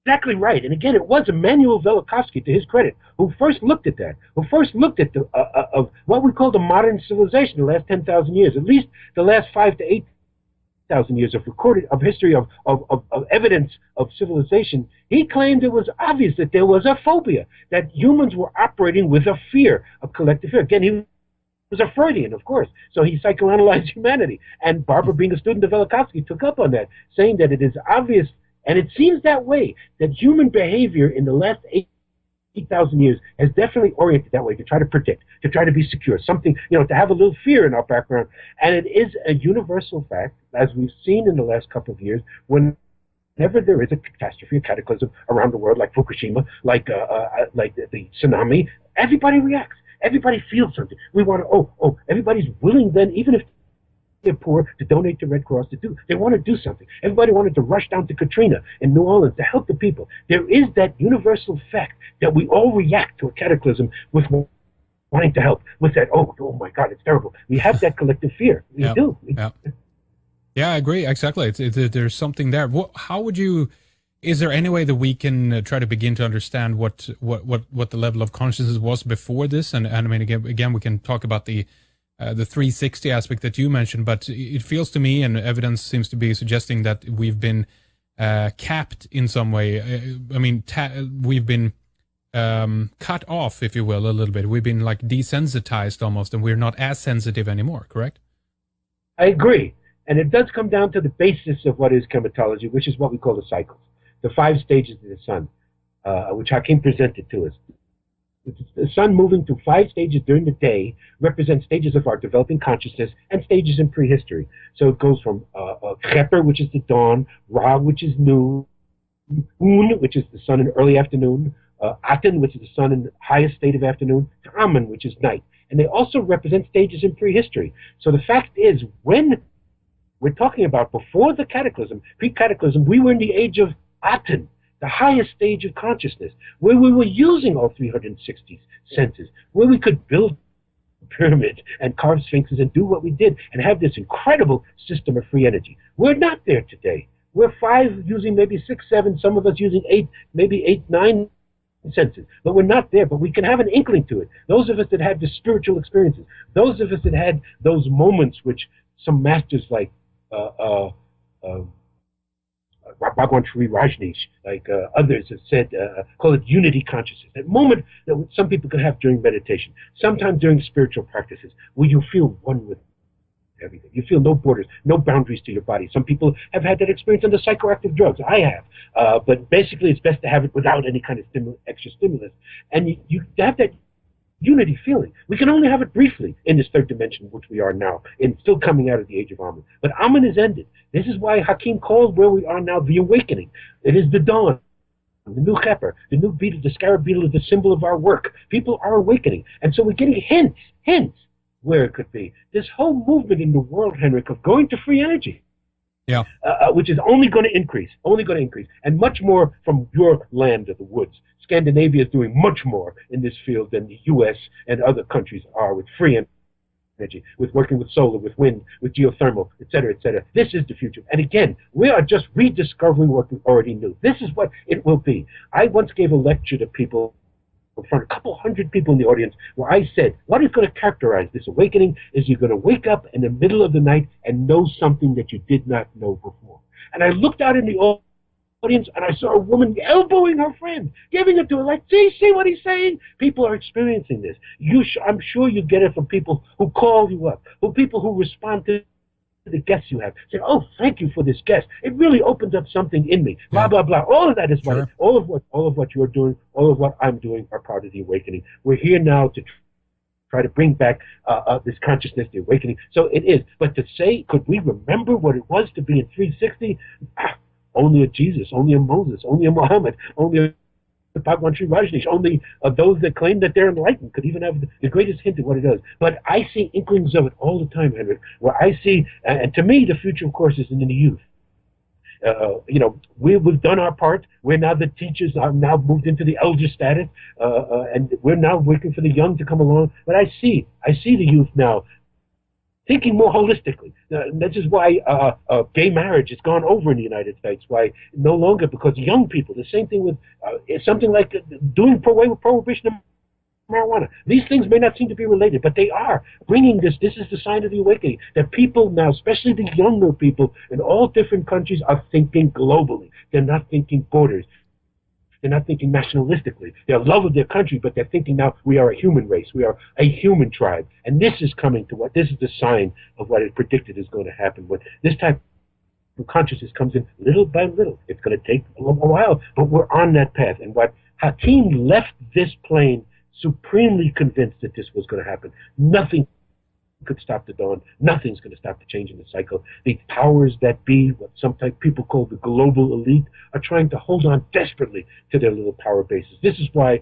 exactly right. And again, it was Immanuel Velikovsky, to his credit, who first looked at that, who first looked at the of what we call the modern civilization, the last 10,000 years, at least the last 5 to 8,000 years of recorded of history of evidence of civilization. He claimed it was obvious that there was a phobia, that humans were operating with a fear, a collective fear. Again, he was a Freudian, of course, so he psychoanalyzed humanity. And Barbara, being a student of Velikovsky, took up on that, saying that it is obvious. And it seems that way, that human behavior in the last 8,000 years has definitely oriented that way, to try to predict, to try to be secure, something, to have a little fear in our background. And it is a universal fact, as we've seen in the last couple of years, whenever there is a catastrophe, a cataclysm around the world, like Fukushima, like the tsunami, everybody reacts. Everybody feels something. We want to, everybody's willing then, even if they're poor, to donate to Red Cross, they want to do something. Everybody wanted to rush down to Katrina in New Orleans to help the people. There is that universal fact that we all react to a cataclysm with wanting to help, with that, oh my God, it's terrible. We have that collective fear. We do. Yeah, I agree. Exactly. There's something there. How would you, is there any way that we can try to begin to understand what the level of consciousness was before this? And I mean, again, we can talk about the 360 aspect that you mentioned, but it feels to me, and evidence seems to be suggesting, that we've been capped in some way. We've been cut off, if you will, a little bit. We've been like desensitized almost, and we're not as sensitive anymore, correct? I agree. And it does come down to the basis of what is chematology, which is what we call the cycles, the 5 stages of the sun, which Hakim presented to us. The sun moving through 5 stages during the day represents stages of our developing consciousness and stages in prehistory. So it goes from Cheper, which is the dawn, Ra, which is noon, Un, which is the sun in early afternoon, Aten, which is the sun in the highest state of afternoon, to Amen, which is night. And they also represent stages in prehistory. So the fact is, when we're talking about before the cataclysm, pre-cataclysm, we were in the age of Aten, the highest stage of consciousness, where we were using all 360 senses, where we could build pyramids and carve sphinxes and do what we did and have this incredible system of free energy. We're not there today. We're 5 using maybe 6, 7, some of us using 8, maybe 8, 9 senses, but we're not there. But we can have an inkling to it. Those of us that had the spiritual experiences, those of us that had those moments which some masters like Bhagwan Sri Rajneesh, like others have said, call it unity consciousness. That moment that some people can have during meditation, sometimes during spiritual practices, where you feel one with everything. You feel no borders, no boundaries to your body. Some people have had that experience under psychoactive drugs. I have. But basically, it's best to have it without any kind of extra stimulus. And you have that unity feeling. We can only have it briefly in this 3rd dimension, which we are now, and still coming out of the age of Amen. But Amen is ended. This is why Hakim calls where we are now the awakening. It is the dawn, the new Cheper, the new beetle, the scarab beetle is the symbol of our work. People are awakening. And so we're getting hints where it could be. This whole movement in the world, Henrik, of going to free energy. Yeah. Which is only going to increase, and much more from your land of the woods. Scandinavia is doing much more in this field than the U.S. and other countries are with free energy, with working with solar, with wind, with geothermal, et cetera, et cetera. This is the future. And again, we are just rediscovering what we already knew. This is what it will be. I once gave a lecture to people, in front of a couple hundred people in the audience, where I said, what is going to characterize this awakening is you're going to wake up in the middle of the night and know something that you did not know before. And I looked out in the audience and I saw a woman elbowing her friend, giving it to her, like, see what he's saying? People are experiencing this. I'm sure you get it from people who call you up, from people who respond to the guests you have. Say, oh, thank you for this guest. It really opened up something in me. Blah, blah, blah. All of that is sure. all of what you're doing, all of what I'm doing are part of the awakening. We're here now to try to bring back this consciousness, the awakening. So it is. But to say, could we remember what it was to be in 360? Only a Jesus, only a Moses, only a Muhammad, only a Bhagwan Sri Rajneesh, only those that claim that they're enlightened could even have the greatest hint of what it does. But I see inklings of it all the time, Henrik, where I see, and to me, the future, of course, is in the youth. We've done our part. We're now the teachers, are now moved into the elder status, and we're now working for the young to come along. But I see the youth now thinking more holistically. This is why gay marriage has gone over in the United States. Why no longer, because young people, the same thing with something like doing away with prohibition of marijuana. These things may not seem to be related, but they are bringing this. This is the sign of the awakening, that people now, especially the younger people in all different countries, are thinking globally. They're not thinking borders. They're not thinking nationalistically. They love of their country, but they're thinking now we are a human race. We are a human tribe. And this is coming to what, this is the sign of what is predicted is going to happen. When this type of consciousness comes in little by little, it's going to take a while, but we're on that path. And what Hakim left this plane supremely convinced that this was going to happen. Nothing could stop the dawn. Nothing's going to stop the change in the cycle. The powers that be, what some type people call the global elite, are trying to hold on desperately to their little power bases. This is why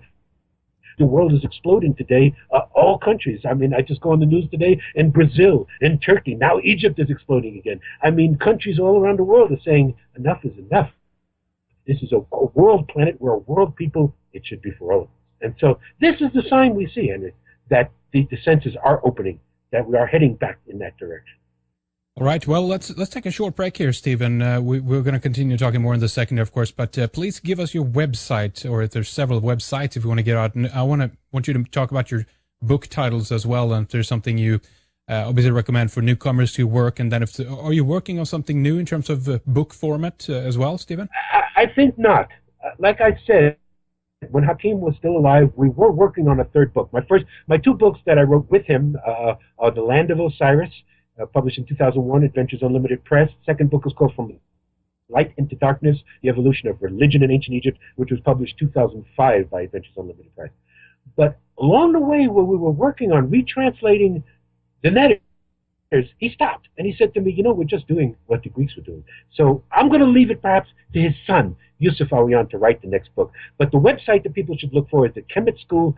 the world is exploding today. All countries. I mean, I just go on the news today, in Brazil, in Turkey, now Egypt is exploding again. I mean, countries all around the world are saying enough is enough. This is a world planet. We're a world people. It should be for all of us. And so this is the sign we see, and that the senses are opening, that we are heading back in that direction. All right. Well, let's take a short break here, Stephen. We're going to continue talking more in the second, of course. But please give us your website, or if there's several websites, if you want to get out. And I want you to talk about your book titles as well, and if there's something you obviously recommend for newcomers to work. And then, are you working on something new in terms of book format as well, Stephen? I think not. Like I said, when Hakim was still alive, we were working on a third book. My two books that I wrote with him are The Land of Osiris, published in 2001, Adventures Unlimited Press. Second book is called From Light into Darkness, The Evolution of Religion in Ancient Egypt, which was published 2005 by Adventures Unlimited Press. But along the way, when we were working on retranslating the letters, he stopped, and he said to me, we're just doing what the Greeks were doing. So I'm going to leave it perhaps to his son, Yusuf Awiyan, to write the next book. But the website that people should look for is the Kemet School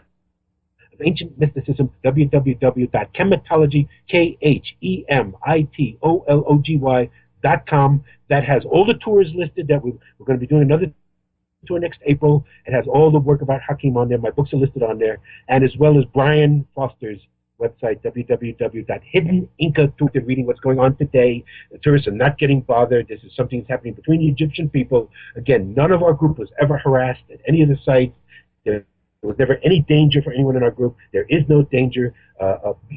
of Ancient Mysticism, www.kemetology, KEMITOLOGY.com. That has all the tours listed that we're going to be doing another tour next April. It has all the work about Hakim on there. My books are listed on there, and as well as Brian Foster's website, www.hiddeninca. They're reading what's going on today. The tourists are not getting bothered. This is something that's happening between the Egyptian people. Again, none of our group was ever harassed at any of the sites. There was never any danger for anyone in our group. There is no danger.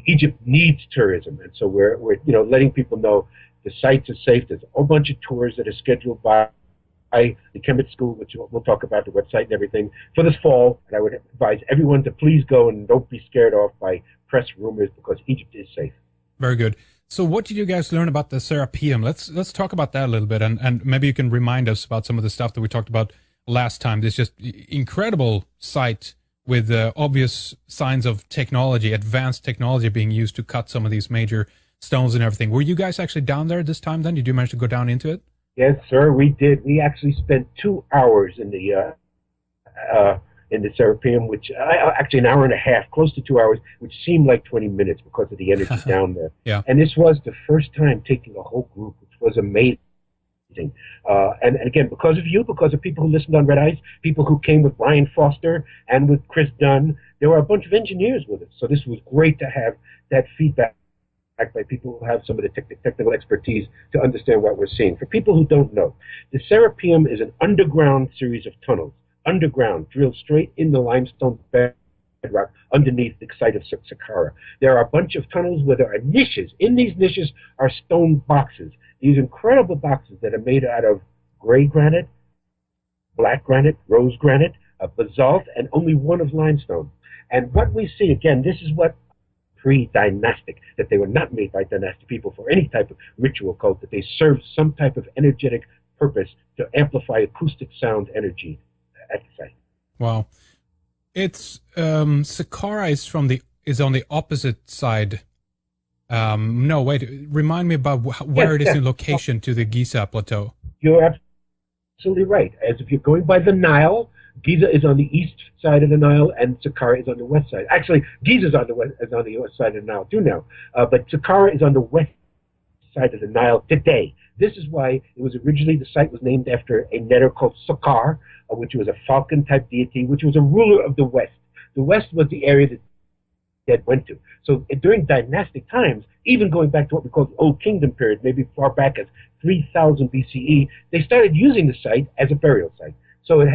Egypt needs tourism, and so we're letting people know the sites are safe. There's a whole bunch of tours that are scheduled by the Kemet School, which we'll talk about, the website and everything, for this fall. And I would advise everyone to please go and don't be scared off by press rumors, because Egypt is safe. Very good. So what did you guys learn about the Serapeum? Let's talk about that a little bit, and maybe you can remind us about some of the stuff that we talked about last time. This just incredible site with obvious signs of technology, advanced technology being used to cut some of these major stones and everything. Were you guys actually down there this time then? Did you manage to go down into it? Yes, sir, we did. We actually spent 2 hours in the Serapeum, which actually an hour and a half, close to 2 hours, which seemed like 20 minutes because of the energy down there. Yeah. And this was the first time taking a whole group, which was amazing. And again, because of you, because of people who listened on Red Ice, people who came with Brian Foster and with Chris Dunn, there were a bunch of engineers with us. So this was great to have that feedback by people who have some of the technical expertise to understand what we're seeing. For people who don't know, the Serapeum is an underground series of tunnels, underground, drilled straight in the limestone bedrock underneath the site of Saqqara. There are a bunch of tunnels where there are niches. In these niches are stone boxes, these incredible boxes that are made out of gray granite, black granite, rose granite, basalt, and only one of limestone. And what we see, again, this is what pre-dynastic, that they were not made by dynastic people for any type of ritual cult, that they served some type of energetic purpose to amplify acoustic sound energy at the site. Wow. It's Saqqara is on the opposite side. No, wait. Remind me about where it is in location to the Giza Plateau. You're absolutely right. As if you're going by the Nile, Giza is on the east side of the Nile, and Saqqara is on the west side. Actually, Giza is on the west side of the Nile too now, but Saqqara is on the west side of the Nile today. This is why it was originally, the site was named after a netter called Saqqar, which was a falcon-type deity, which was a ruler of the west. The west was the area that dead went to. So during dynastic times, even going back to what we call the Old Kingdom period, maybe far back as 3000 BCE, they started using the site as a burial site. So it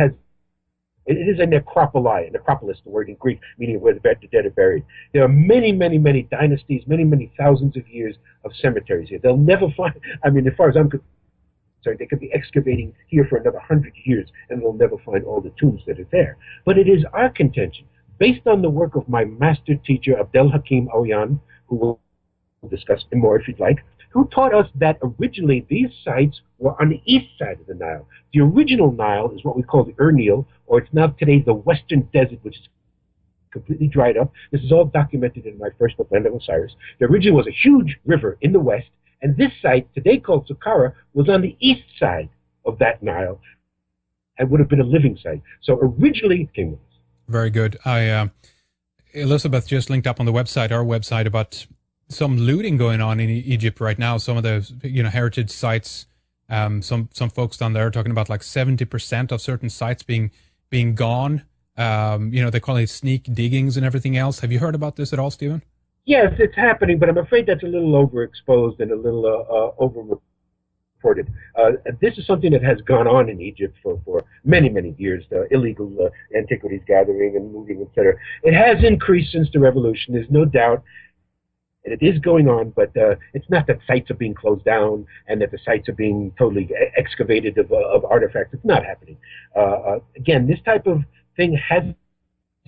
is a necropoli, necropolis, the word in Greek, meaning where the dead are buried. There are many, many, many dynasties, many, many thousands of years of cemeteries here. They'll never find, I mean, as far as I'm concerned, they could be excavating here for another 100 years, and they'll never find all the tombs that are there. But it is our contention, based on the work of my master teacher, Abdel Hakim Oyan, who will discuss more if you'd like, who taught us that originally these sites were on the east side of the Nile. The original Nile is what we call the Ur-Nile, or it's now today the Western Desert, which is completely dried up. This is all documented in my first book, Land of Osiris. There originally was a huge river in the west, and this site, today called Saqqara, was on the east side of that Nile and would have been a living site. So originally it came with us. Very good. Elizabeth just linked up on the website, our website, about some looting going on in Egypt right now. Some of the heritage sites, some folks down there are talking about like 70% of certain sites being gone. They call it sneak diggings and everything else. Have you heard about this at all, Stephen? Yes, it's happening, but I'm afraid that's a little overexposed and a little overreported. This is something that has gone on in Egypt for many, many years, the illegal antiquities gathering and looting, etc. It has increased since the revolution, there's no doubt. And it is going on, but it's not that sites are being closed down and that the sites are being totally excavated of artifacts. It's not happening. Again, this type of thing has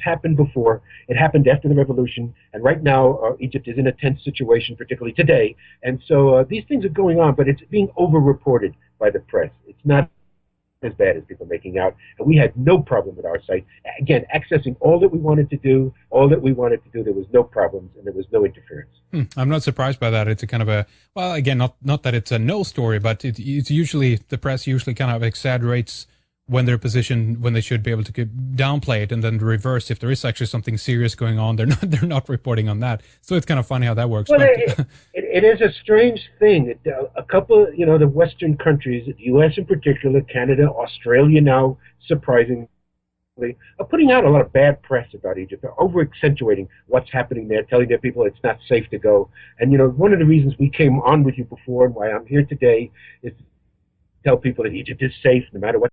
happened before. It happened after the revolution, and right now Egypt is in a tense situation, particularly today. And so these things are going on, but it's being over-reported by the press. It's not as bad as people are making out. And we had no problem at our site. Again, accessing all that we wanted to do, there was no problems and there was no interference. I'm not surprised by that. It's a kind of a, well, again, not that it's a no story, but it's usually, the press usually kind of exaggerates when they're positioned, when they should be able to downplay it, and then the reverse, if there is actually something serious going on, they're not reporting on that. So it's kind of funny how that works. Well, it is a strange thing. A couple, the Western countries, the U.S. in particular, Canada, Australia now, surprisingly, are putting out a lot of bad press about Egypt. They're over-accentuating what's happening there, telling their people it's not safe to go. And, one of the reasons we came on with you before and why I'm here today is to tell people that Egypt is safe no matter what.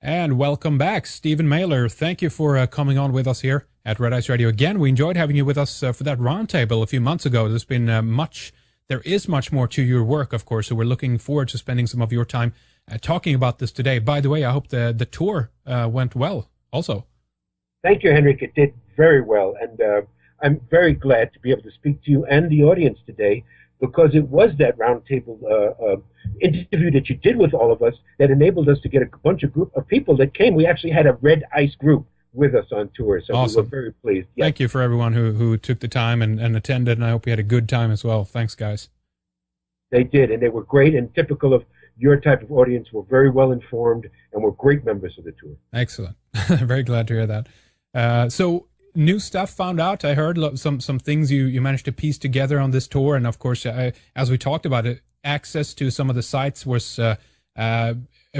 And welcome back, Stephen Mehler. Thank you for coming on with us here at Red Ice Radio. Again, we enjoyed having you with us for that roundtable a few months ago. There's been there is much more to your work, of course, so we're looking forward to spending some of your time talking about this today. By the way, I hope the tour went well also. Thank you, Henrik. It did very well, and I'm very glad to be able to speak to you and the audience today, because it was that roundtable interview that you did with all of us that enabled us to get a group of people that came. We actually had a Red Ice group with us on tour, so awesome. We were very pleased. Yes. Thank you for everyone who took the time and attended, and I hope you had a good time as well. Thanks, guys. They did, and they were great, and typical of your type of audience, were very well informed and were great members of the tour. Excellent. Very glad to hear that. So new stuff found out. I heard some things you managed to piece together on this tour, and of course, as we talked about it, access to some of the sites was a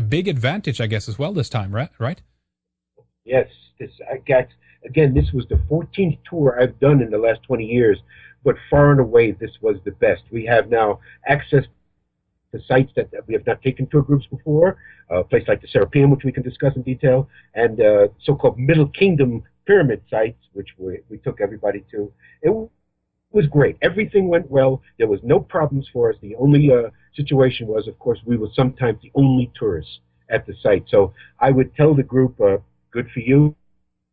big advantage, I guess, as well this time, right? Yes. This was the 14th tour I've done in the last 20 years, but far and away this was the best. We have now access to sites that we have not taken tour groups before, a place like the Serapeum, which we can discuss in detail, and so-called Middle Kingdom pyramid sites, which we took everybody to. It was great. Everything went well. There was no problems for us. The only situation was, of course, we were sometimes the only tourists at the site. So I would tell the group, good for you,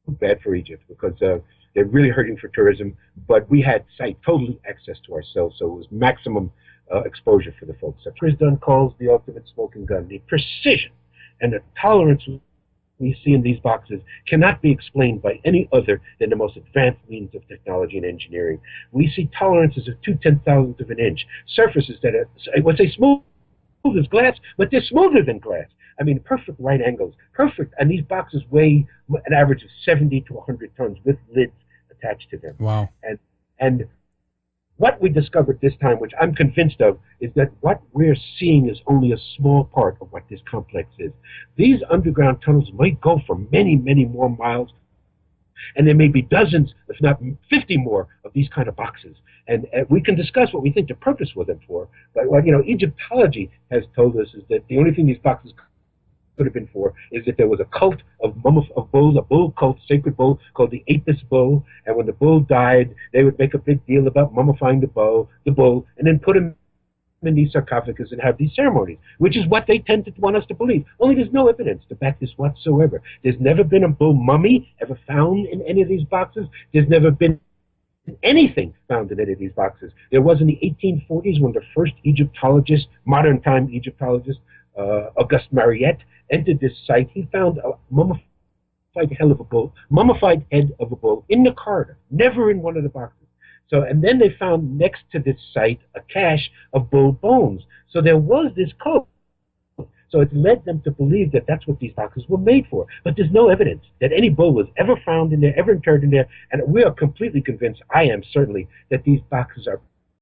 bad for Egypt, because they're really hurting for tourism. But we had site totally access to ourselves, so it was maximum exposure for the folks. So Tristan calls the ultimate smoking gun. The precision and the tolerance we see in these boxes cannot be explained by any other than the most advanced means of technology and engineering. We see tolerances of 2/10,000th of an inch, surfaces that are, I would say, smooth as glass, but they're smoother than glass. I mean, perfect right angles, perfect. And these boxes weigh an average of 70 to 100 tons with lids attached to them. Wow. And what we discovered this time, which I'm convinced of, is that what we're seeing is only a small part of what this complex is. These underground tunnels might go for many, many more miles, And there may be dozens, if not 50 more, of these kind of boxes. And we can discuss what we think the purpose was them for. But what Egyptology has told us is that the only thing these boxes could have been for is that there was a cult of bulls, a bull cult, sacred bull called the Apis bull, and when the bull died, they would make a big deal about mummifying the bull, and then put him in these sarcophagus and have these ceremonies, which is what they tend to want us to believe. Only there's no evidence to back this whatsoever. There's never been a bull mummy ever found in any of these boxes. There's never been anything found in any of these boxes. There was in the 1840s when the first Egyptologist, modern time Egyptologist, Auguste Mariette, entered this site. He found a mummified head of a bull in the corridor, never in one of the boxes. So, and then they found next to this site a cache of bull bones. So there was this cult. So it led them to believe that that's what these boxes were made for. But there's no evidence that any bull was ever found in there, ever interred in there. And we are completely convinced, I am certainly, that these boxes are